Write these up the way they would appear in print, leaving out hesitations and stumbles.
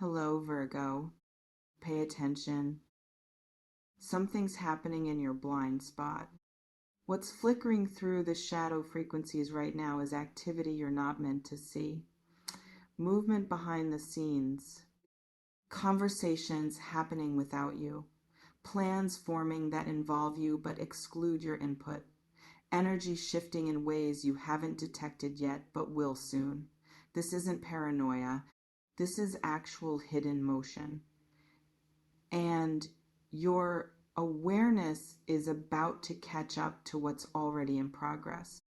Hello, Virgo. Pay attention. Something's happening in your blind spot. What's flickering through the shadow frequencies right now is activity you're not meant to see. Movement behind the scenes. Conversations happening without you. Plans forming that involve you but exclude your input. Energy shifting in ways you haven't detected yet but will soon. This isn't paranoia. This is actual hidden motion. And your awareness is about to catch up to what's already in progress.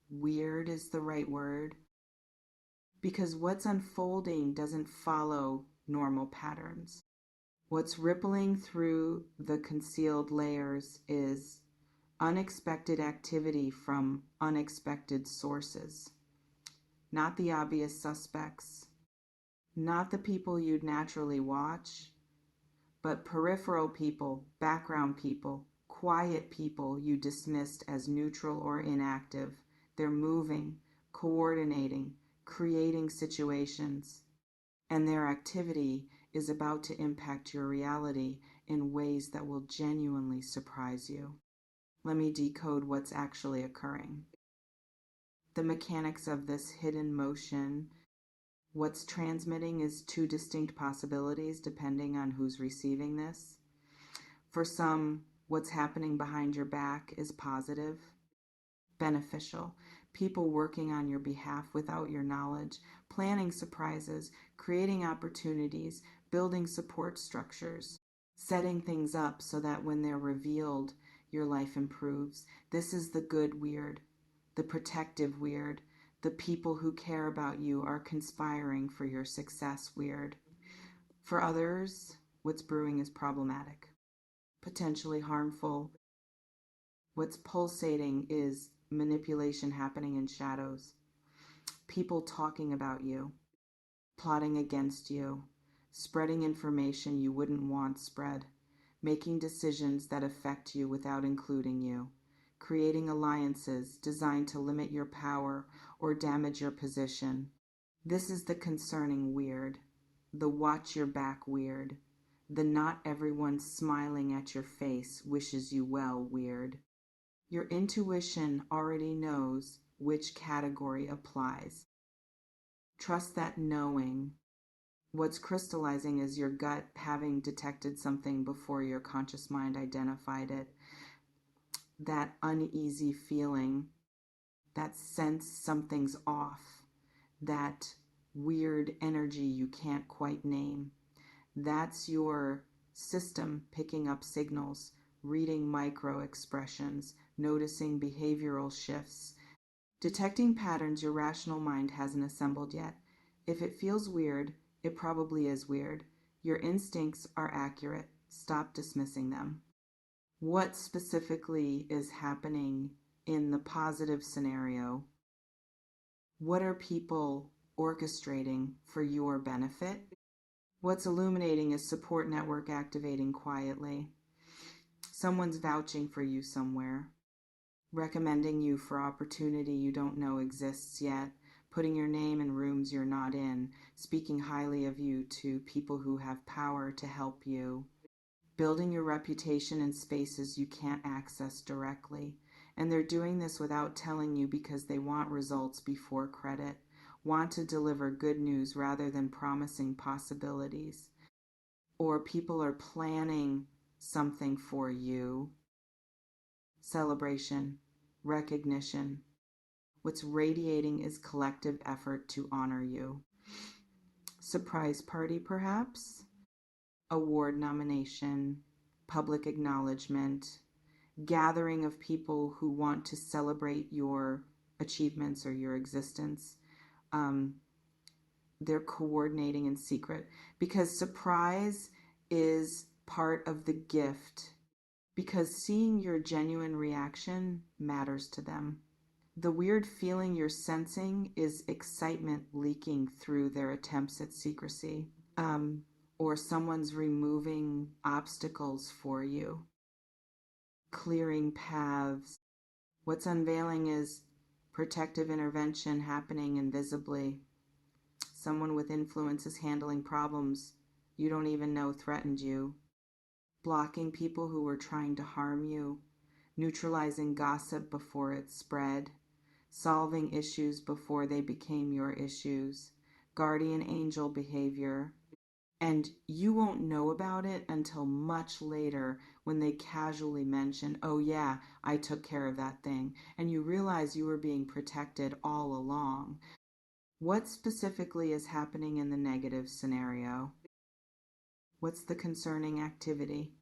Weird is the right word, because what's unfolding doesn't follow normal patterns. What's rippling through the concealed layers is unexpected activity from unexpected sources. Not the obvious suspects, not the people you'd naturally watch, but peripheral people, background people, quiet people you dismissed as neutral or inactive. They're moving, coordinating, creating situations, and their activity is about to impact your reality in ways that will genuinely surprise you. Let me decode what's actually occurring. The mechanics of this hidden motion. What's transmitting is two distinct possibilities depending on who's receiving this. For some, what's happening behind your back is positive, beneficial. People working on your behalf without your knowledge, planning surprises, creating opportunities, building support structures, setting things up so that when they're revealed, your life improves. This is the good weird, the protective weird. The people who care about you are conspiring for your success weird. For others, what's brewing is problematic, potentially harmful. What's pulsating is manipulation happening in shadows. People talking about you, plotting against you, spreading information you wouldn't want spread, making decisions that affect you without including you, creating alliances designed to limit your power or damage your position. This is the concerning weird, the watch your back weird, the not everyone smiling at your face wishes you well weird. Your intuition already knows which category applies. Trust that knowing. What's crystallizing is your gut having detected something before your conscious mind identified it. That uneasy feeling, that sense something's off, that weird energy you can't quite name. That's your system picking up signals, reading micro expressions, noticing behavioral shifts, detecting patterns your rational mind hasn't assembled yet. If it feels weird, it probably is weird. Your instincts are accurate. Stop dismissing them. What specifically is happening in the positive scenario? What are people orchestrating for your benefit? What's illuminating is support network activating quietly. Someone's vouching for you somewhere, recommending you for opportunity you don't know exists yet, putting your name in rooms you're not in, speaking highly of you to people who have power to help you, building your reputation in spaces you can't access directly. And they're doing this without telling you because they want results before credit, want to deliver good news rather than promising possibilities. Or people are planning something for you. Celebration, recognition. What's radiating is collective effort to honor you. Surprise party, perhaps? Award nomination, public acknowledgement, gathering of people who want to celebrate your achievements or your existence. They're coordinating in secret because surprise is part of the gift, because seeing your genuine reaction matters to them. The weird feeling you're sensing is excitement leaking through their attempts at secrecy, or someone's removing obstacles for you, clearing paths. What's unveiling is protective intervention happening invisibly. Someone with influence is handling problems you don't even know threatened you, blocking people who were trying to harm you, neutralizing gossip before it spread, solving issues before they became your issues, guardian angel behavior. And you won't know about it until much later when they casually mention, oh, yeah, I took care of that thing. And you realize you were being protected all along. What specifically is happening in the negative scenario? What's the concerning activity?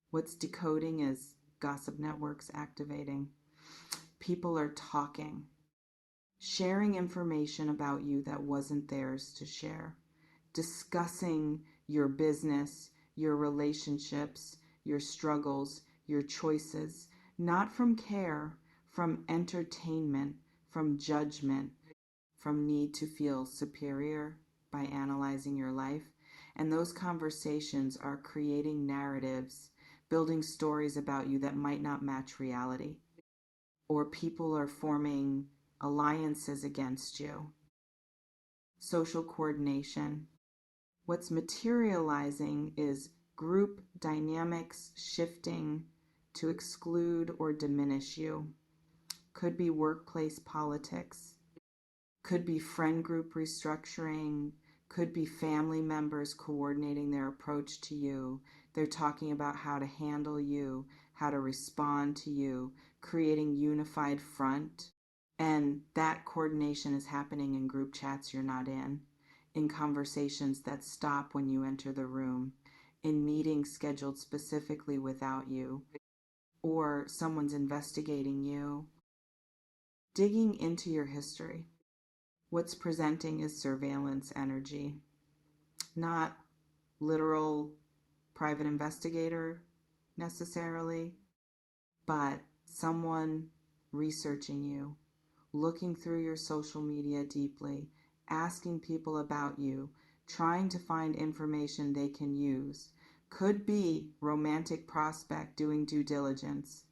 What's decoding is gossip networks activating. People are talking, sharing information about you that wasn't theirs to share, discussing your business, your relationships, your struggles, your choices, not from care, from entertainment, from judgment, from need to feel superior by analyzing your life. And those conversations are creating narratives, building stories about you that might not match reality. Or people are forming alliances against you. Social coordination. What's materializing is group dynamics shifting to exclude or diminish you. Could be workplace politics, could be friend group restructuring, could be family members coordinating their approach to you. They're talking about how to handle you, how to respond to you, creating unified front. And that coordination is happening in group chats you're not in conversations that stop when you enter the room, in meetings scheduled specifically without you, or someone's investigating you. Digging into your history. What's presenting is surveillance energy, not literal private investigator necessarily, but someone researching you, looking through your social media deeply, asking people about you, trying to find information they can use. Could be romantic prospect doing due diligence.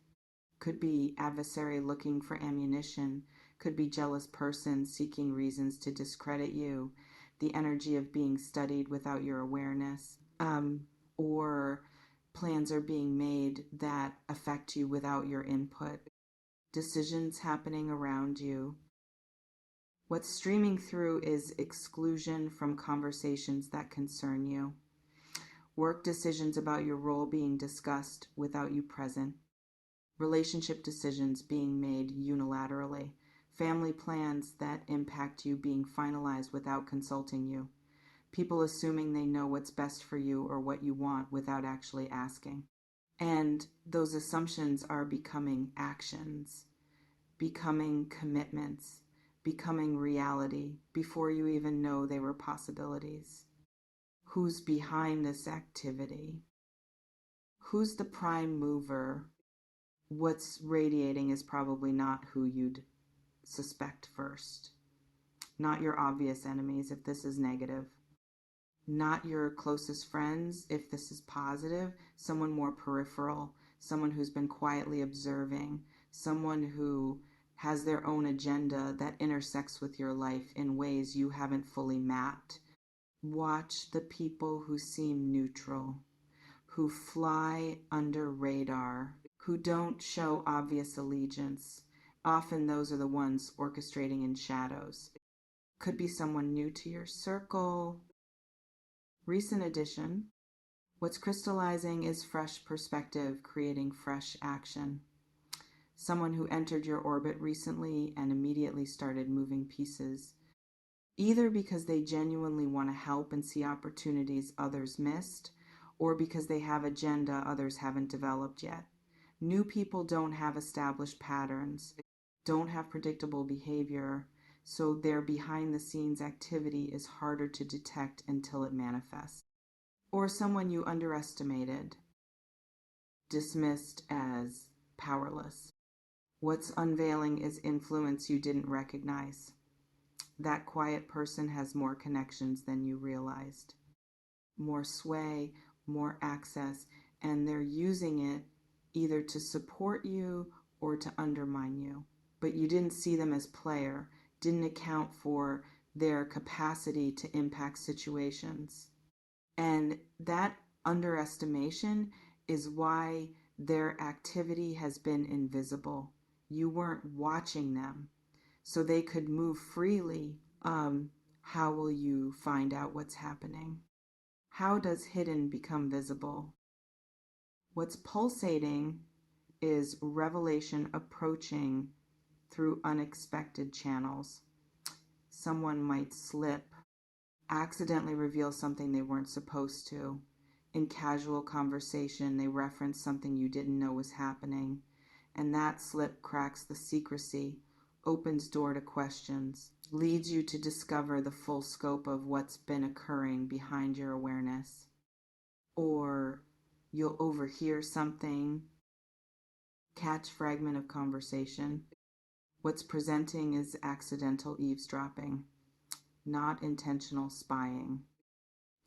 Could be adversary looking for ammunition. Could be jealous person seeking reasons to discredit you. The energy of being studied without your awareness. Or plans are being made that affect you without your input. Decisions happening around you. What's streaming through is exclusion from conversations that concern you. Work decisions about your role being discussed without you present. Relationship decisions being made unilaterally. Family plans that impact you being finalized without consulting you. People assuming they know what's best for you or what you want without actually asking. And those assumptions are becoming actions, becoming commitments, becoming reality before you even know they were possibilities. Who's behind this activity? Who's the prime mover? What's radiating is probably not who you'd suspect first. Not your obvious enemies if this is negative. Not your closest friends if this is positive. Someone more peripheral, someone who's been quietly observing, someone who has their own agenda that intersects with your life in ways you haven't fully mapped. Watch the people who seem neutral, who fly under radar, who don't show obvious allegiance. Often those are the ones orchestrating in shadows. Could be someone new to your circle. Recent addition. What's crystallizing is fresh perspective, creating fresh action. Someone who entered your orbit recently and immediately started moving pieces, either because they genuinely want to help and see opportunities others missed, or because they have agenda others haven't developed yet. New people don't have established patterns, don't have predictable behavior, so their behind-the-scenes activity is harder to detect until it manifests. Or someone you underestimated, dismissed as powerless. What's unveiling is influence you didn't recognize. That quiet person has more connections than you realized, more sway, more access, and they're using it either to support you or to undermine you. But you didn't see them as player, didn't account for their capacity to impact situations. And that underestimation is why their activity has been invisible. You weren't watching them, so they could move freely. How will you find out what's happening? How does hidden become visible? What's pulsating is revelation approaching through unexpected channels. Someone might slip, accidentally reveal something they weren't supposed to. In casual conversation, they reference something you didn't know was happening, and that slip cracks the secrecy, opens door to questions, leads you to discover the full scope of what's been occurring behind your awareness. Or you'll overhear something, catch fragment of conversation. What's presenting is accidental eavesdropping, not intentional spying.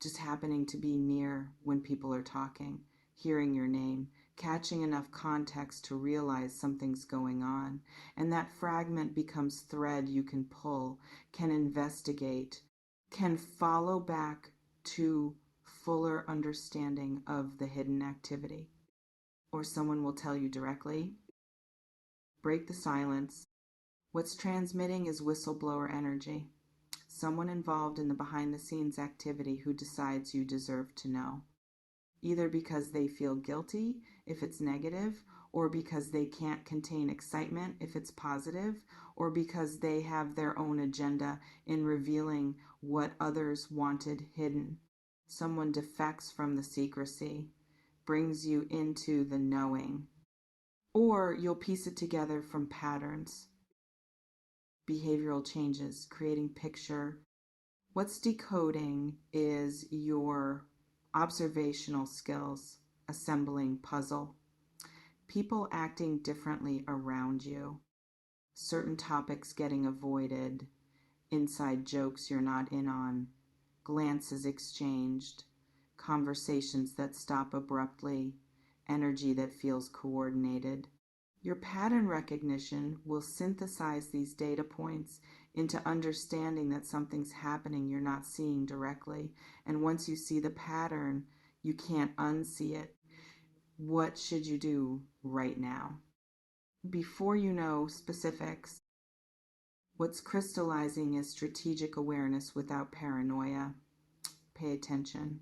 Just happening to be near when people are talking, hearing your name, catching enough context to realize something's going on, and that fragment becomes thread you can pull, can investigate, can follow back to fuller understanding of the hidden activity. Or someone will tell you directly, break the silence. What's transmitting is whistleblower energy. Someone involved in the behind-the-scenes activity who decides you deserve to know, either because they feel guilty if it's negative, or because they can't contain excitement if it's positive, or because they have their own agenda in revealing what others wanted hidden. Someone defects from the secrecy, brings you into the knowing, or you'll piece it together from patterns. Behavioral changes, creating picture. What's decoding is your observational skills, assembling puzzle. People acting differently around you. Certain topics getting avoided. Inside jokes you're not in on. Glances exchanged. Conversations that stop abruptly. Energy that feels coordinated. Your pattern recognition will synthesize these data points into understanding that something's happening you're not seeing directly. And once you see the pattern, you can't unsee it. What should you do right now? Before you know specifics, what's crystallizing is strategic awareness without paranoia. Pay attention.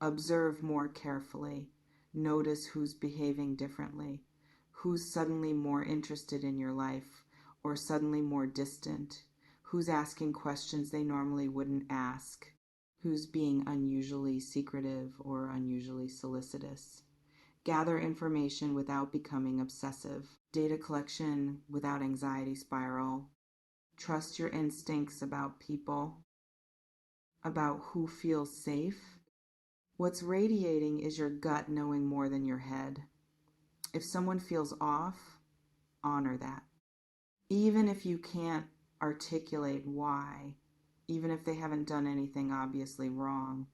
Observe more carefully. Notice who's behaving differently. Who's suddenly more interested in your life, or suddenly more distant? Who's asking questions they normally wouldn't ask? Who's being unusually secretive or unusually solicitous? Gather information without becoming obsessive. Data collection without anxiety spiral. Trust your instincts about people, about who feels safe. What's radiating is your gut knowing more than your head. If someone feels off, honor that. Even if you can't articulate why, even if they haven't done anything obviously wrong,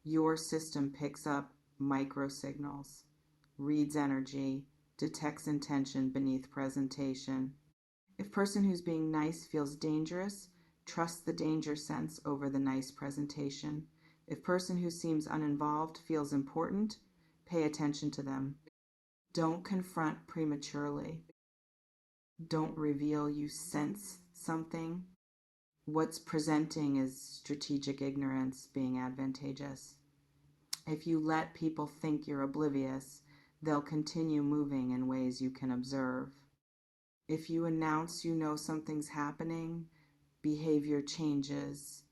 your system picks up micro signals, reads energy, detects intention beneath presentation. If person who's being nice feels dangerous, trust the danger sense over the nice presentation. If person who seems uninvolved feels important, pay attention to them. Don't confront prematurely. Don't reveal you sense something. What's presenting is strategic ignorance being advantageous. If you let people think you're oblivious, they'll continue moving in ways you can observe. If you announce you know something's happening, behavior changes.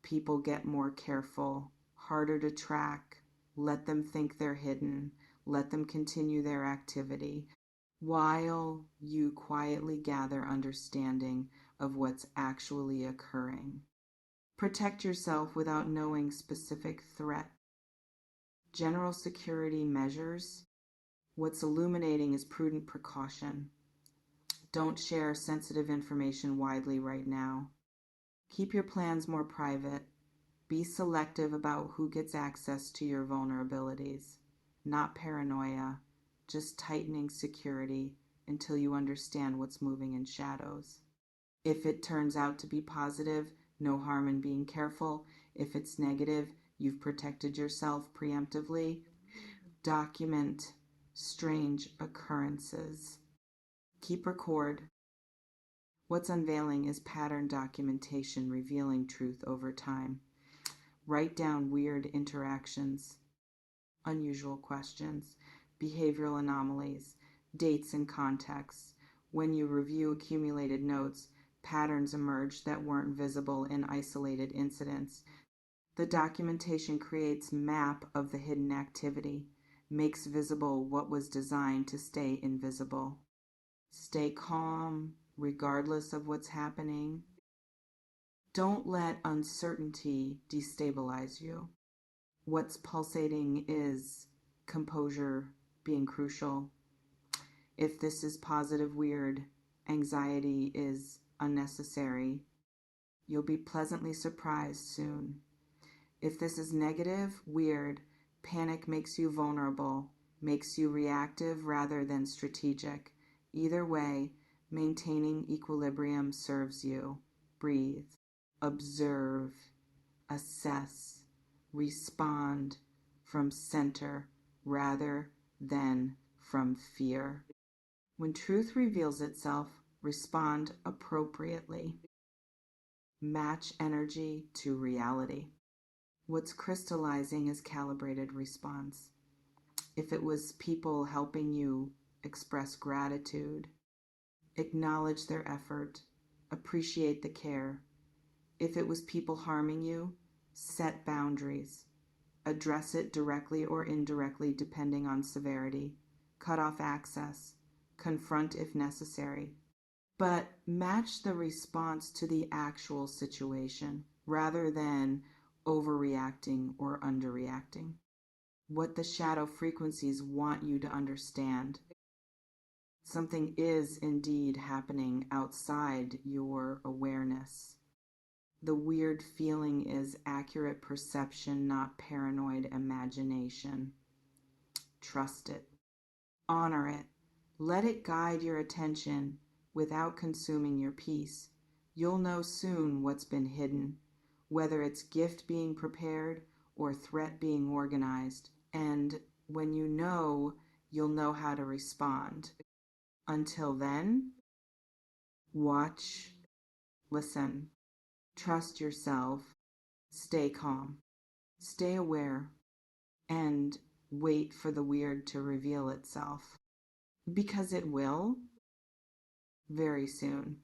People get more careful, harder to track. Let them think they're hidden. Let them continue their activity while you quietly gather understanding of what's actually occurring. Protect yourself without knowing specific threat. General security measures. What's illuminating is prudent precaution. Don't share sensitive information widely right now. Keep your plans more private. Be selective about who gets access to your vulnerabilities. Not paranoia, just tightening security until you understand what's moving in shadows. If it turns out to be positive, No harm in being careful. If it's negative, you've protected yourself preemptively. Document strange occurrences. Keep record. What's unveiling is pattern documentation revealing truth over time. Write down weird interactions, unusual questions, behavioral anomalies, dates and contexts. When you review accumulated notes, patterns emerge that weren't visible in isolated incidents. The documentation creates map of the hidden activity, makes visible what was designed to stay invisible. Stay calm regardless of what's happening. Don't let uncertainty destabilize you. What's pulsating is composure being crucial. If this is positive, weird, anxiety is unnecessary. You'll be pleasantly surprised soon. If this is negative, weird, panic makes you vulnerable, makes you reactive rather than strategic. Either way, maintaining equilibrium serves you. Breathe, observe, assess, respond from center rather than from fear. When truth reveals itself, respond appropriately. Match energy to reality. What's crystallizing is calibrated response. If it was people helping you, express gratitude, acknowledge their effort, appreciate the care. If it was people harming you, set boundaries. Address it directly or indirectly depending on severity. Cut off access. Confront if necessary. But match the response to the actual situation rather than overreacting or underreacting. What the shadow frequencies want you to understand. Something is indeed happening outside your awareness. The weird feeling is accurate perception, not paranoid imagination. Trust it. Honor it. Let it guide your attention without consuming your peace. You'll know soon what's been hidden, whether it's gift being prepared or threat being organized. And when you know, you'll know how to respond. Until then, watch, listen, trust yourself, stay calm, stay aware, and wait for the weird to reveal itself. Because it will, very soon.